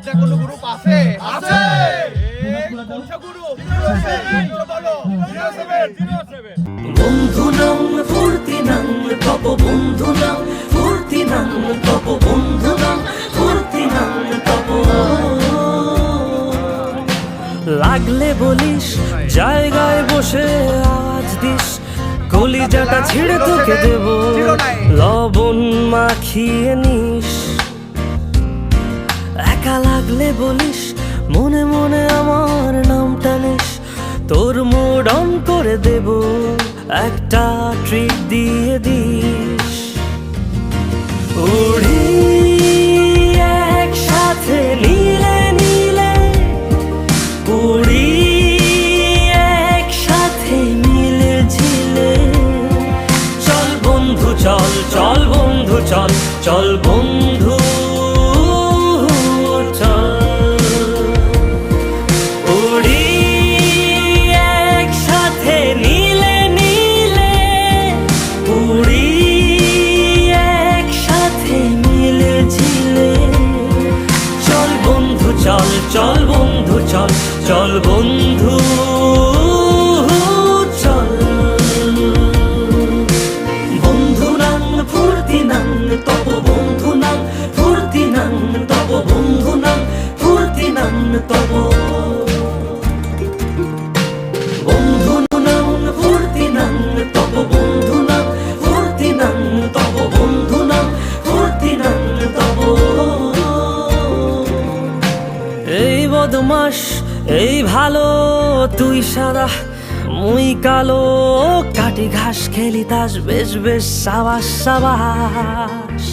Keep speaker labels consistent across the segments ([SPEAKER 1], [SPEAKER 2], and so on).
[SPEAKER 1] আপনার কোনো গ্রুপ আছে? আছে। কোনটা গ্রুপ? বলো। 07
[SPEAKER 2] বন্ধু নাম ফুর্তি নাম তপ বন্ধু নাম ফুর্তি নাম তপ বন্ধু নাম ফুর্তি নাম তপ লাগলে বলিস জায়গায় বসে আওয়াজ দিস কলিজাটা ছিঁড়ে তোকে দেব লবণ মাখিয়ে নিস একা লাগলে বলিস মনে মনে আমার নামটা নিস তোর মুড অন করে দেব একটা ট্রিট দিয়ে দিস উড়ি একসাথে নীলে নীলে উড়ি একসাথে মিলে ঝিলে চল বন্ধু চল চল বন্ধু চল চল বন্ধু চল উড়ি একসাথে নীলে নীলে উড়ি একসাথে মিলে ঝিলে চল বন্ধু চল চল বন্ধু চল চল বন্ধু চল বন্ধু নাম ফুর্তি নাম তপ বন্ধু নাম ফুর্তি নাম তপ বন্ধু নাম ফুর্তি নাম তপ বন্ধু নাম ফুর্তি নাম তপ বন্ধু নাম ফুর্তি নাম তপ বন্ধু নাম ফুর্তি নাম তপ এই বদমাস এই ভালো তুই সাদা মুই কালো কাটি ঘাস খেলি তাস বেশ বেশ সাবাস সাবাস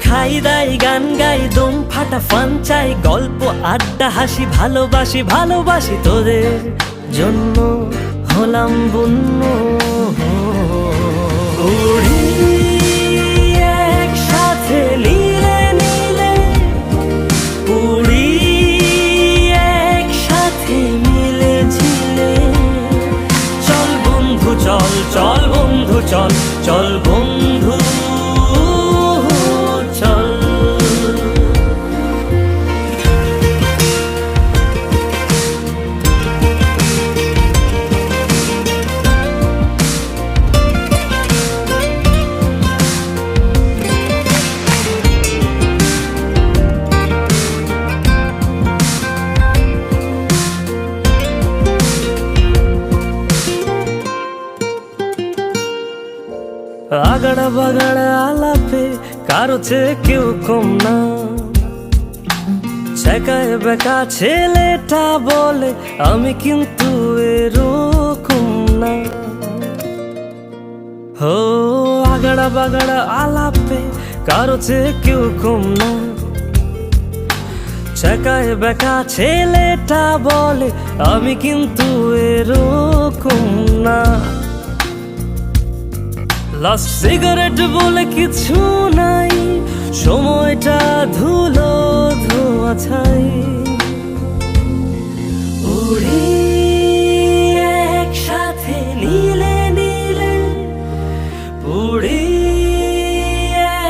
[SPEAKER 2] খাই দাই গান গাই দম ফাটা ফান চাই গল্প আড্ডা হাসি ভালোবাসি ভালোবাসি তোদের জন্য হলাম বন্য উড়ি একসাথে নীলে নীলে উড়ি একসাথে মিলে ঝিলে চল বন্ধু চল চল বন্ধু চল চল বন্ধু চল আগাড়া বাগাড়া আলাপে কারো চেয়ে কেউ কম না ছেকায় বেকা ছেলেটা বলে আমি কিন্তু এরকম না হো আগাড়া বাগাড়া আলাপে কারো চেয়ে কেউ কম না ছেকায় বেকা ছেলেটা বলে আমি কিন্তু এরকম না লাস্ট সিগারেট বলে কিছু নাই সময়টা ধুলো ধোয়া ছাই উড়ি একসাথে নীলে নীলে উড়ি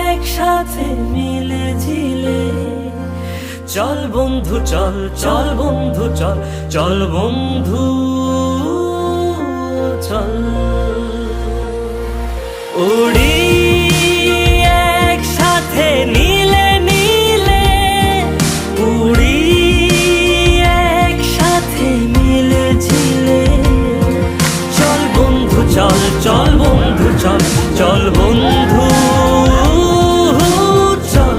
[SPEAKER 2] একসাথে মিলে ঝিলে চল বন্ধু চল চল বন্ধু চল চল বন্ধু চল উড়ি একসাথে নীলে নীলে উড়ি একসাথে মিলে ঝিলে চল বন্ধু চল চল বন্ধু চল চল বন্ধু চল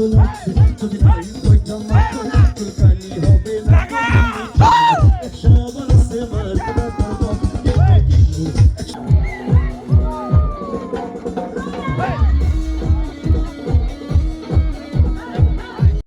[SPEAKER 3] লাগছে যদি নাই কইটা মাত্র চুলকানি হবে না